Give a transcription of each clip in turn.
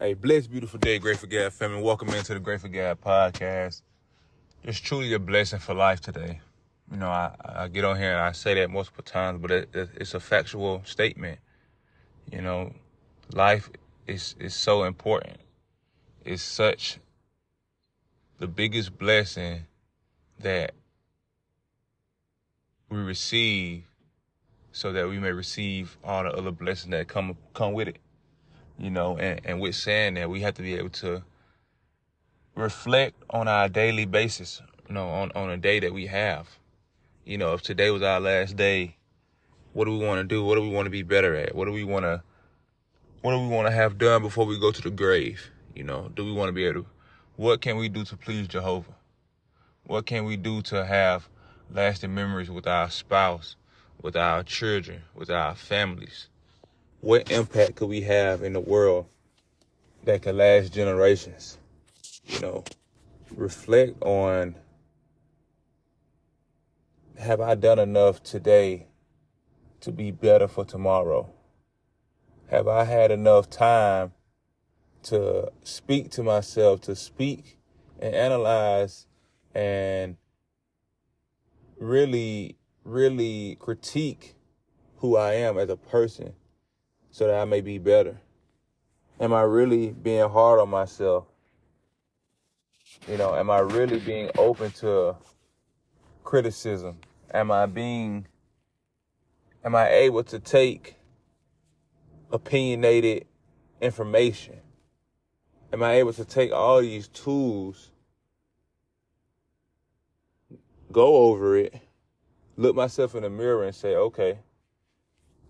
Hey, blessed, beautiful day, Grateful Gab family. Welcome into the Grateful Gab podcast. It's truly a blessing for life today. You know, I get on here and I say that multiple times, but it's a factual statement. You know, life is so important. It's such the biggest blessing that we receive so that we may receive all the other blessings that come with it. You know, and with saying that, we have to be able to reflect on our daily basis, you know, on a day that we have. You know, if today was our last day, what do we want to do? What do we want to be better at? What do we want to have done before we go to the grave? You know, do we want to be able to, what can we do to please Jehovah? What can we do to have lasting memories with our spouse, with our children, with our families? What impact could we have in the world that could last generations? You know, reflect on, have I done enough today to be better for tomorrow? Have I had enough time to speak to myself, to speak and analyze and really, really critique who I am as a person so that I may be better? Am I really being hard on myself? You know, am I really being open to criticism? Am I able to take opinionated information? Am I able to take all these tools, go over it, look myself in the mirror and say, okay,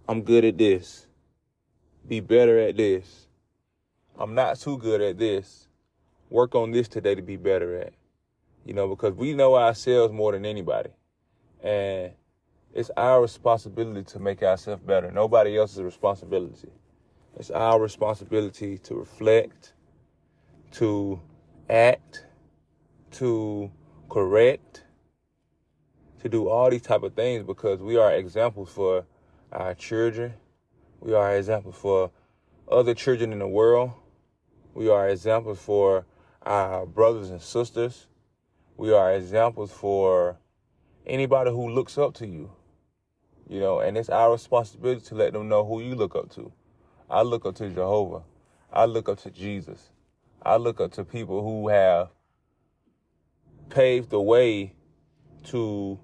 I'm good at this. Be better at this. I'm not too good at this. Work on this today to be better at. You know, because we know ourselves more than anybody. And it's our responsibility to make ourselves better. Nobody else's responsibility. It's our responsibility to reflect, to act, to correct, to do all these type of things, because we are examples for our children. We are examples for other children in the world. We are examples for our brothers and sisters. We are examples for anybody who looks up to you. You know, and it's our responsibility to let them know who you look up to. I look up to Jehovah. I look up to Jesus. I look up to people who have paved the way to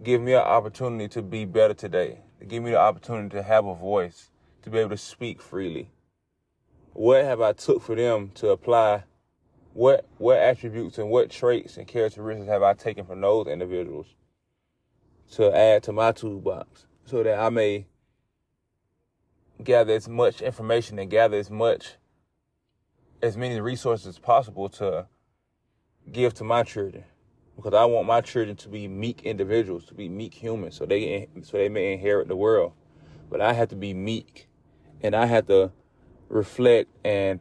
give me an opportunity to be better today, to give me the opportunity to have a voice, to be able to speak freely. What have I took for them to apply? What attributes and what traits and characteristics have I taken from those individuals to add to my toolbox so that I may gather as much information and gather as many resources as possible to give to my children? Because I want my children to be meek individuals, to be meek humans, so they may inherit the world. But I have to be meek, and I have to reflect and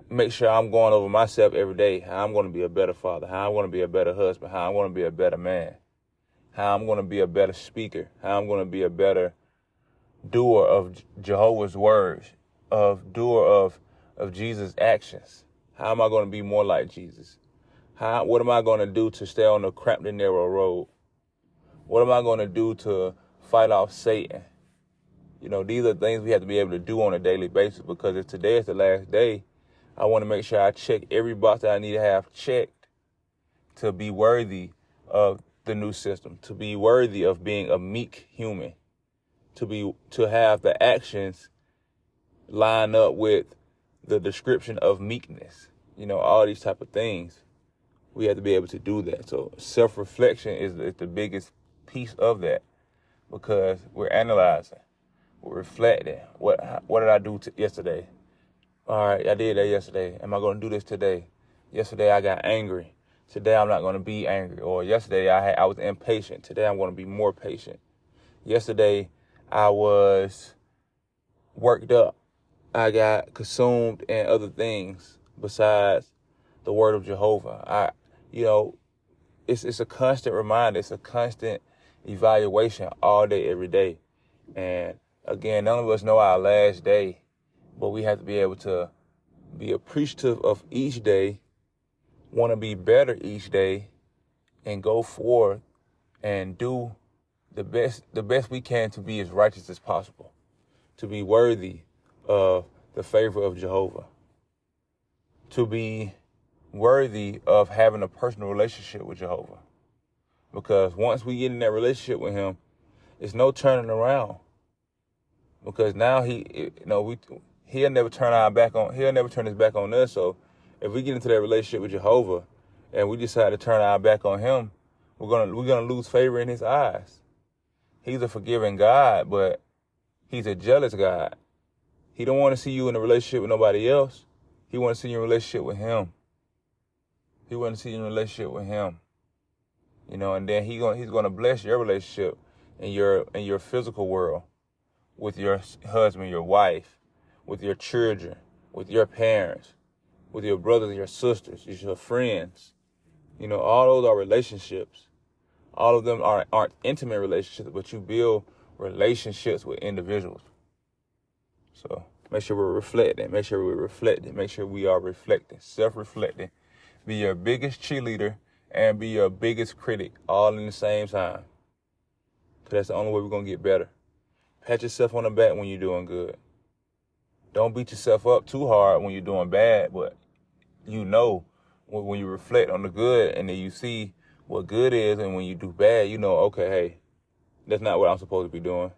make sure I'm going over myself every day, how I'm going to be a better father, how I'm going to be a better husband, how I'm going to be a better man, how I'm going to be a better speaker, how I'm going to be a better doer of Jehovah's words, doer of Jesus' actions. How am I going to be more like Jesus? What am I going to do to stay on the cramped and narrow road? What am I going to do to fight off Satan? You know, these are things we have to be able to do on a daily basis, because if today is the last day, I want to make sure I check every box that I need to have checked to be worthy of the new system, to be worthy of being a meek human, to have the actions line up with the description of meekness. You know, all these type of things. We have to be able to do that. So self-reflection is the biggest piece of that, because we're analyzing, we're reflecting. What did I do yesterday? All right, I did that yesterday. Am I going to do this today? Yesterday I got angry. Today I'm not going to be angry. Or yesterday I was impatient. Today I'm going to be more patient. Yesterday I was worked up. I got consumed in other things besides the word of Jehovah. It's a constant reminder. It's a constant evaluation all day, every day. And again, none of us know our last day, but we have to be able to be appreciative of each day, want to be better each day, and go forth and do the best we can to be as righteous as possible, to be worthy of the favor of Jehovah, to be worthy of having a personal relationship with Jehovah. Because once we get in that relationship with him, it's no turning around. Because now he'll never turn his back on us. So if we get into that relationship with Jehovah and we decide to turn our back on him, we're gonna lose favor in his eyes. He's a forgiving God, but he's a jealous God. He don't want to see you in a relationship with nobody else. He wants to see you in a relationship with him. He wants to see you in a relationship with him. And then he's gonna bless your relationship in your physical world, with your husband, your wife, with your children, with your parents, with your brothers and your sisters, your friends. All those are relationships. All of them aren't intimate relationships, but you build relationships with individuals. So make sure we're reflecting. Make sure we're reflecting. Make sure we are reflecting, self-reflecting. Be your biggest cheerleader and be your biggest critic all in the same time. Because that's the only way we're going to get better. Pat yourself on the back when you're doing good. Don't beat yourself up too hard when you're doing bad, but when you reflect on the good and then you see what good is, and when you do bad, okay, hey, that's not what I'm supposed to be doing.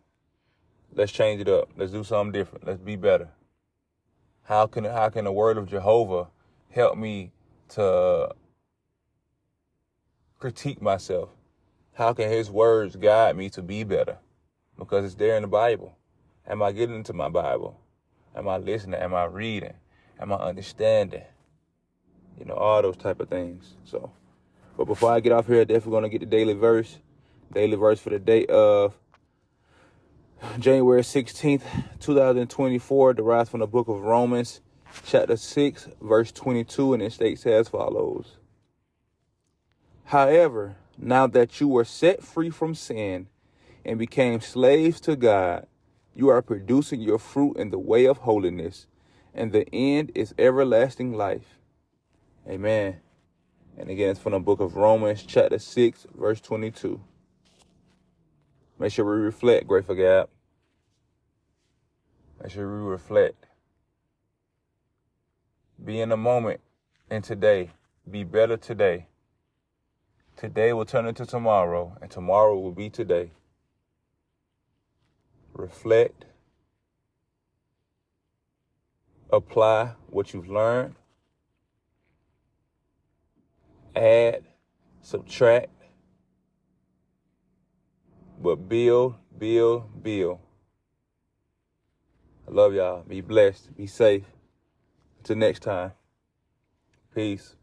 Let's change it up. Let's do something different. Let's be better. How can the word of Jehovah help me to critique myself? How can his words guide me to be better? Because it's there in the Bible. Am I getting into my Bible? Am I listening? Am I reading? Am I understanding? All those type of things. So, but before I get off here, definitely going to get the daily verse. Daily verse for the day of January 16th, 2024, derived from the book of Romans, chapter 6, verse 22, and it states as follows. However, now that you were set free from sin and became slaves to God, you are producing your fruit in the way of holiness, and the end is everlasting life. Amen. And again, it's from the book of Romans, chapter 6, verse 22. Make sure we reflect, Grateful Gap. Make sure we reflect. Be in the moment and today. Be better today. Today will turn into tomorrow, and tomorrow will be today. Reflect. Apply what you've learned. Add, subtract, but build. I love y'all. Be blessed. Be safe. Until next time. Peace.